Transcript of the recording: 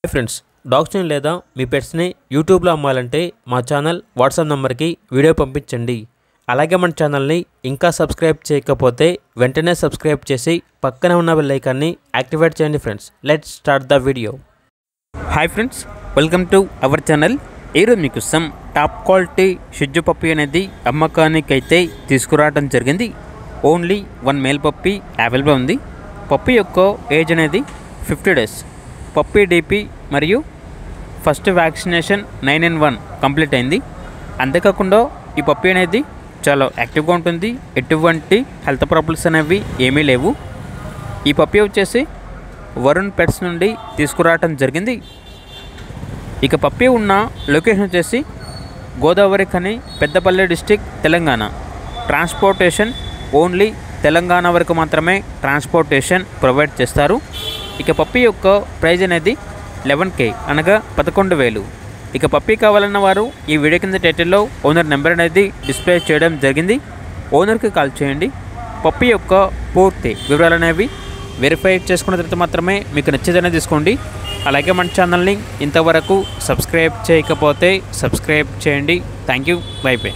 Hi friends, డాగ్స్ని లేదా మీ పెట్స్ని యూట్యూబ్లో అమ్మాలంటే మా ఛానల్ వాట్సాప్ నెంబర్కి వీడియో పంపించండి. అలాగే మన ఛానల్ని ఇంకా సబ్స్క్రైబ్ చేయకపోతే వెంటనే సబ్స్క్రైబ్ చేసి పక్కనే ఉన్న బెల్ ఐకాన్ని యాక్టివేట్ చేయండి. Friends, let's start the video. Hi friends, welcome to our channel. ఈరోజు మీకు సమ్ టాప్ క్వాలిటీ షిట్జు పప్పీ అనేది అమ్మకానికి అయితే తీసుకురావడం జరిగింది. ఓన్లీ 1 మేల్ పప్పీ అవైలబుల్ ఉంది. పప్పీ యొక్క ఏజ్ అనేది 50 డేస్. పప్పీ డీపీ మరియు ఫస్ట్ వ్యాక్సినేషన్ 9-in-1 కంప్లీట్ అయింది. అంతేకాకుండా ఈ పప్పీ అనేది చాలా యాక్టివ్గా ఉంటుంది. ఎటువంటి హెల్త్ ప్రాబ్లమ్స్ అనేవి ఏమీ లేవు. ఈ పప్పీ వచ్చేసి వరుణ్ పెట్స్ నుండి తీసుకురావటం జరిగింది. ఇక పప్పీ ఉన్న లొకేషన్ వచ్చేసి Godavarikhani, Peddapalli district, Telangana. Transportation only Telangana వరకు మాత్రమే ట్రాన్స్పోర్టేషన్ ప్రొవైడ్ చేస్తారు. ఇక పప్పీ యొక్క ప్రైజ్ అనేది 11K అనగా 11,000. ఇక పప్పీ కావాలన్న వారు ఈ వీడియో కింద టైటిల్లో ఓనర్ నెంబర్ అనేది డిస్ప్లే చేయడం జరిగింది. ఓనర్కి కాల్ చేయండి. పప్పీ యొక్క పూర్తి వివరాలు అనేవి వెరిఫై చేసుకున్న తర్వాత మాత్రమే మీకు నచ్చేదనే తీసుకోండి. అలాగే మన ఛానల్ని ఇంతవరకు సబ్స్క్రైబ్ చేయకపోతే సబ్స్క్రైబ్ చేయండి. Thank you. By by.